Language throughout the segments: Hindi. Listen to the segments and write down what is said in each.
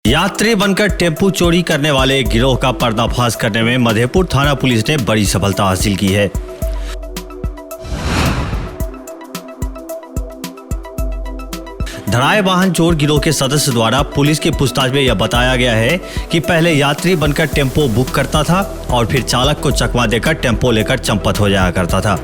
यात्री बनकर टेम्पू चोरी करने वाले गिरोह का पर्दाफाश करने में मधेपुर थाना पुलिस ने बड़ी सफलता हासिल की है। धराए वाहन चोर गिरोह के सदस्य द्वारा पुलिस की पूछताछ में यह बताया गया है कि पहले यात्री बनकर टेम्पो बुक करता था और फिर चालक को चकमा देकर टेम्पो लेकर चंपत हो जाया करता था।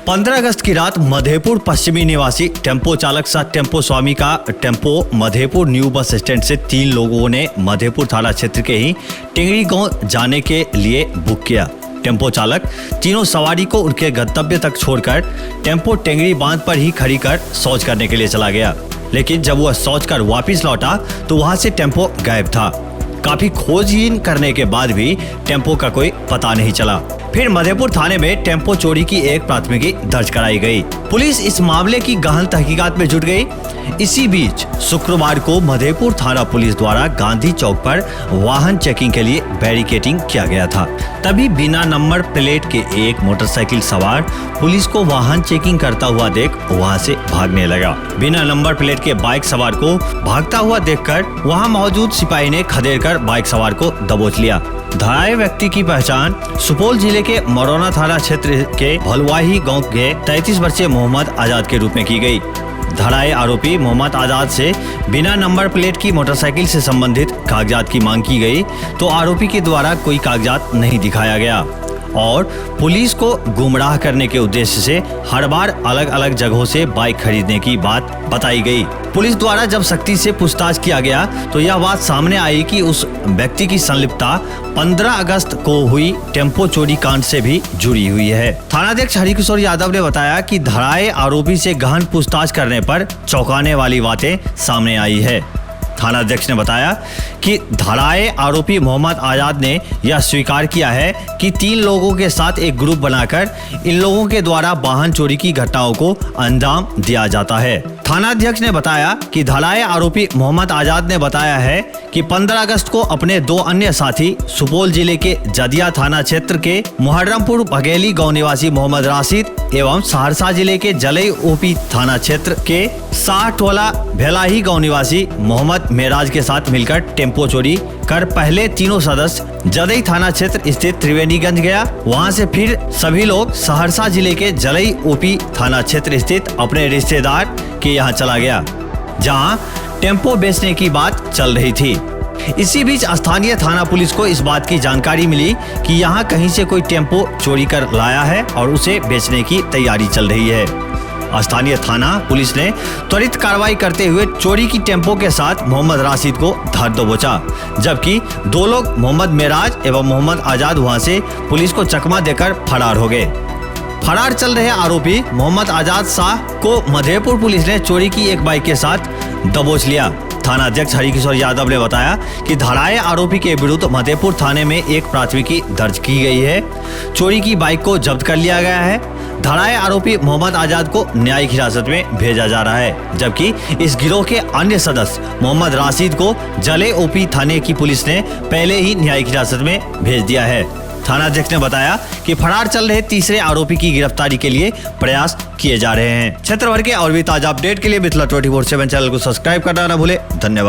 पंद्रह अगस्त की रात मधेपुर पश्चिमी निवासी टेम्पो चालक सह टेम्पो स्वामी का tempo Madhepur new bus stand से 3 लोगों ने मधेपुर थाना क्षेत्र के ही टेंगड़ी गांव जाने के लिए बुक किया। टेम्पो चालक तीनों सवारी को उनके गंतव्य तक छोड़कर टेम्पो टेंगड़ी बांध पर ही खड़ी कर शौच करने के लिए चला गया, लेकिन जब वह शौच कर वापिस लौटा तो वहां से टेम्पो गायब था। काफी खोजबीन करने के बाद भी टेम्पो का कोई पता नहीं चला। फिर मधेपुर थाने में टेम्पो चोरी की एक प्राथमिकी दर्ज कराई गई। पुलिस इस मामले की गहन तहकीकात में जुट गई। इसी बीच शुक्रवार को मधेपुर थाना पुलिस द्वारा गांधी चौक पर वाहन चेकिंग के लिए बैरिकेडिंग किया गया था। तभी बिना नंबर प्लेट के एक मोटरसाइकिल सवार पुलिस को वाहन चेकिंग करता हुआ देख वहां से भागने लगा। बिना नंबर प्लेट के बाइक सवार को भागता हुआ देखकर वहां मौजूद सिपाही ने खदेड़कर बाइक सवार को दबोच लिया। धराए व्यक्ति की पहचान सुपौल जिले के मरौना थाना क्षेत्र के भलवाही गांव के 33 वर्षीय मोहम्मद आजाद के रूप में की गई। धराए आरोपी मोहम्मद आजाद से बिना नंबर प्लेट की मोटरसाइकिल से संबंधित कागजात की मांग की गई तो आरोपी के द्वारा कोई कागजात नहीं दिखाया गया और पुलिस को गुमराह करने के उद्देश्य से हर बार अलग अलग जगहों से बाइक खरीदने की बात बताई गई। पुलिस द्वारा जब सख्ती से पूछताछ किया गया तो यह बात सामने आई कि उस व्यक्ति की संलिप्तता 15 अगस्त को हुई टेम्पो चोरी कांड से भी जुड़ी हुई है। थानाध्यक्ष हरिकिशोर यादव ने बताया कि धराए आरोपी से गहन पूछताछ करने पर चौंकाने वाली बातें सामने आई है। थानाध्यक्ष ने बताया कि धराए आरोपी मोहम्मद आजाद ने यह स्वीकार किया है कि 3 लोगों के साथ एक ग्रुप बनाकर इन लोगों के द्वारा वाहन चोरी की घटनाओं को अंजाम दिया जाता है। थानाध्यक्ष ने बताया कि धराए आरोपी मोहम्मद आजाद ने बताया है कि 15 अगस्त को अपने 2 अन्य साथी सुपौल जिले के जदिया थाना क्षेत्र के मुहर्रमपुर बघेली गांव निवासी मोहम्मद राशिद एवं सहरसा जिले के जलई ओपी थाना क्षेत्र के 60 वाला भेलाही गांव निवासी मोहम्मद मेराज के साथ मिलकर टेम्पो चोरी कर पहले तीनों सदस्य जदई थाना क्षेत्र स्थित त्रिवेणीगंज गया। वहां से फिर सभी लोग सहरसा जिले के जलई ओपी थाना क्षेत्र स्थित अपने रिश्तेदार के यहाँ चला गया, जहां टेम्पो बेचने की बात चल रही थी। इसी बीच स्थानीय थाना पुलिस को इस बात की जानकारी मिली कि यहाँ कहीं से कोई टेम्पो चोरी कर लाया है और उसे बेचने की तैयारी चल रही है। स्थानीय थाना पुलिस ने त्वरित कार्रवाई करते हुए चोरी की टेम्पो के साथ मोहम्मद राशिद को धर दबोचा, जबकि 2 लोग मोहम्मद मेराज एवं मोहम्मद आजाद वहां से पुलिस को चकमा देकर फरार हो गए। फरार चल रहे आरोपी मोहम्मद आजाद शाह को मधेपुर पुलिस ने चोरी की एक बाइक के साथ दबोच लिया। थानाध्यक्ष हरिकिशोर यादव ने बताया कि धराए आरोपी के विरुद्ध मधेपुर थाने में एक प्राथमिकी दर्ज की गई है। चोरी की बाइक को जब्त कर लिया गया है। धराए आरोपी मोहम्मद आजाद को न्यायिक हिरासत में भेजा जा रहा है, जबकि इस गिरोह के अन्य सदस्य मोहम्मद राशिद को जले ओपी थाने की पुलिस ने पहले ही न्यायिक हिरासत में भेज दिया है। थानाध्यक्ष ने बताया कि फरार चल रहे तीसरे आरोपी की गिरफ्तारी के लिए प्रयास किए जा रहे हैं। क्षेत्र भर के और भी ताजा अपडेट के लिए मिथिला 24/7 चैनल को सब्सक्राइब करना न भूले। धन्यवाद।